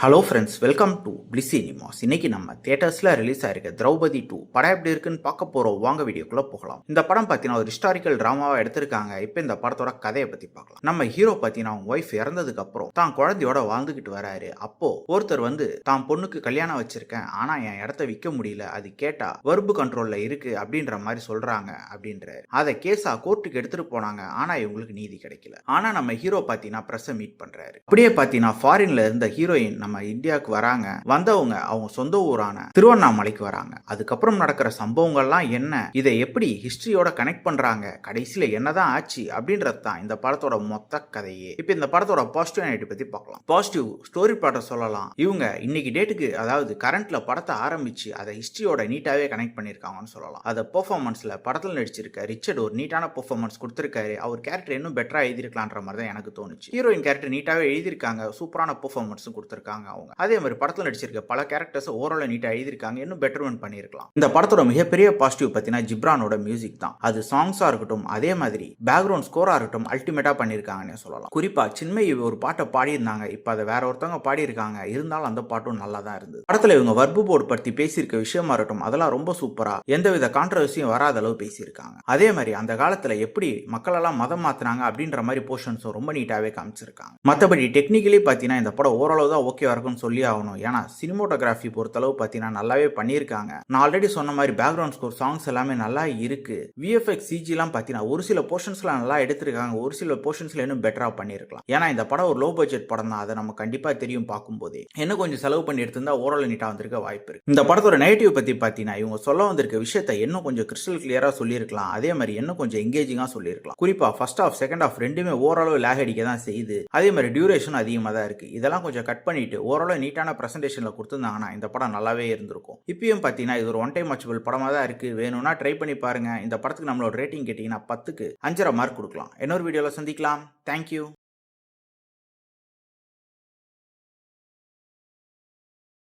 Hello friends, welcome to bliss cinemas. இன்னைக்கு நம்ம தியேட்டர்ஸ்ல release ஆயிருக்க திரௌபதி 2 படம் எப்படி இருக்குன்னு பார்க்க போறோம். வாங்க வீடியோக்குள்ள போகலாம். இந்த படம் பார்த்தீங்கன்னா ஒரு ஹிஸ்டாரிக்கல் டிராமாவா எடுத்திருக்காங்க. இப்போ இந்த படத்தோட கதையை பத்தி பார்க்கலாம். நம்ம ஹீரோ பார்த்தீங்கன்னா அவங்க ஒய்ஃப் இறந்ததுக்கு அப்புறம் தான் குழந்தையோட வாழ்ந்துகிட்டு வராரு. அப்போ ஒருத்தர் தான் பொண்ணுக்கு கல்யாணம் வச்சிருக்கேன், ஆனா என் இடத்த விற்க முடியல, அது கேட்டா வர்பு கண்ட்ரோல்ல இருக்கு அப்படின்ற மாதிரி சொல்றாங்க அப்படின்றாரு. அதை கேஸா கோர்ட்டுக்கு எடுத்துட்டு போனாங்க. ஆனா இவங்களுக்கு நீதி கிடைக்கல. ஆனா நம்ம ஹீரோ பார்த்தீங்கன்னா பிரஸ் மீட் பண்றாரு. அப்படியே பார்த்தீங்கன்னா ஃபாரின்ல இருந்த ஹீரோயின் நம்ம இந்தியாவுக்கு வராங்க. வந்தவங்க அவங்க சொந்த ஊரான திருவண்ணாமலைக்கு வராங்க. அதுக்கப்புறம் நடக்கிற சம்பவங்கள்லாம் என்ன, இதை எப்படி ஹிஸ்டரியோட கனெக்ட் பண்றாங்க, கடைசியில என்னதான் ஆச்சு அப்படின்றது தான் இந்த படத்தோட மொத்த கதையே. இப்போ இந்த படத்தோட பாசிட்டிவ் நெகட்டிவ் பத்தி பார்க்கலாம். பாசிட்டிவ் ஸ்டோரி பாட்டை சொல்லலாம். இவங்க இன்னைக்கு டேட்டுக்கு, அதாவது கரண்ட்ல படத்தை ஆரம்பிச்சு அதை ஹிஸ்டரியோட நீட்டாவே கனெக்ட் பண்ணிருக்காங்கன்னு சொல்லலாம். அதை பெர்ஃபார்மன்ஸ்ல படத்தில் நடிச்சிருக்க ரிச்சர்ட் ஒரு நீட்டான பெர்ஃபார்மன்ஸ் கொடுத்திருக்காரு. அவர் கேரக்டர் இன்னும் பெட்டரா எழுதிருக்கலான்ற மாதிரி தான் எனக்கு தோணுச்சு. ஹீரோயின் கேரக்டர் நீட்டாவே எழுதிருக்காங்க, சூப்பரான பெர்ஃபார்மன்ஸும் கொடுத்திருக்காங்க. அதே மாதிரி படத்தில் நடிச்சிருக்க பல கேரக்டர்ஸ் ஓரளவு நீட்டா எழுதிருக்காங்க, இன்னும் பெட்டர்மென்ட் பண்ணிருக்கலாம். இந்த படத்தோட மிகப்பெரிய பாசிட்டிவ் பார்த்தீங்கன்னா ஜிப்ரானோட மியூசிக் தான். அது சாங்ஸா இருக்கட்டும், அதே மாதிரி பேக்ரவுண்ட் ஸ்கோரா இருக்கட்டும், அல்டிமேட்டா பண்ணிருக்காங்கன்னு சொல்லலாம். குறிப்பா சின்மயி ஒரு பாட்டை பாடியிருந்தாங்க, இப்ப அதை வேற ஒருத்தவங்க பாடியிருக்காங்க. இருந்தாலும் அந்த பாட்டும் நல்லா தான் இருந்தது. படத்துல இவங்க வர்பு போர்டு பத்தி பேசியிருக்க விஷயமா இருக்கட்டும், அதெல்லாம் ரொம்ப சூப்பரா, எந்தவித கான்ட்ரவர்சியும் வராத அளவு பேசியிருக்காங்க. அதே மாதிரி அந்த காலத்துல எப்படி மக்கள் எல்லாம் மதம் மாத்தினாங்க அப்படின்ற மாதிரி போர்ஷன்ஸும் ரொம்ப நீட்டாவே காமிச்சிருக்காங்க. மற்றபடி டெக்னிக்கலி பார்த்தீங்கன்னா இந்த படம் ஓரளவு தான் ஓகேவா இருக்கும்னு சொல்லி ஆகணும். ஏன்னா சினிமோட்டோகிராஃபி பொறுத்தளவு பார்த்தீங்கன்னா நல்லாவே பண்ணியிருக்காங்க. நான் ஆல்ரெடி சொன்ன மாதிரி பேக்ரவுண்ட் ஸ்கோர், சாங்ஸ் எல்லாமே நல்லா இருக்கு. விஎஃப்எக்ஸ் சிஜிலாம் பார்த்தீங்கன்னா ஒரு சில போர்ஷன்ஸ்லாம் நல்லா எடுத்திருக்காங்க, ஒரு சில போர்ஷன்ஸ்ல இன்னும் பெட்டரா பண்ணியிருக்கலாம். ஏன்னா இந்த படம் ஒரு லோ பட்ஜெட் படம் தான், அதை நம்ம கண்டிப்பா தெரியும் பார்க்கும்போதே. இன்னும் கொஞ்சம் செலவு பண்ணி எடுத்திருந்தா ஓரளவு நீட்டா வந்திருக்க வாய்ப்பு இருக்கு. இந்த படத்தோட நெகட்டிவ் பத்தி பார்த்தீங்கன்னா இவங்க சொல்ல வந்திருக்க விஷயத்தை இன்னும் கொஞ்சம் கிறிஸ்டல் கிளியரா சொல்லியிருக்கலாம். அதே மாதிரி இன்னும் கொஞ்சம் எங்கேஜிங்கா சொல்லியிருக்கலாம். குறிப்பா ஃபர்ஸ்ட் ஹாஃப் செகண்ட் ஹாஃப் ரெண்டுமே ஓரளவு லேக் அடிக்க தான் செய்யுது. அதே மாதிரி டியூரேஷன் அதிகமாக தான் இருக்கு. இதெல்லாம் கொஞ்சம் கட் பண்ணிட்டு ஓரளவு நீட்டான பிரசன்டேஷன்ல கொடுத்திருந்தாங்கன்னா இந்த படம் நல்லாவே இருந்திருக்கும். இப்பயும் பார்த்தீங்கன்னா இது ஒரு ஒன் டைம் வாட்சபிள் படமா தான் இருக்கு. வேணும்னா ட்ரை பண்ணி பாருங்க. இந்த படத்துக்கு நம்மளோட ரேட்டிங் கேட்டீங்கன்னா 10க்கு 5.5 மார்க் கொடுக்கலாம். இன்னொரு வீடியோல சந்திக்கலாம். தேங்க்யூ.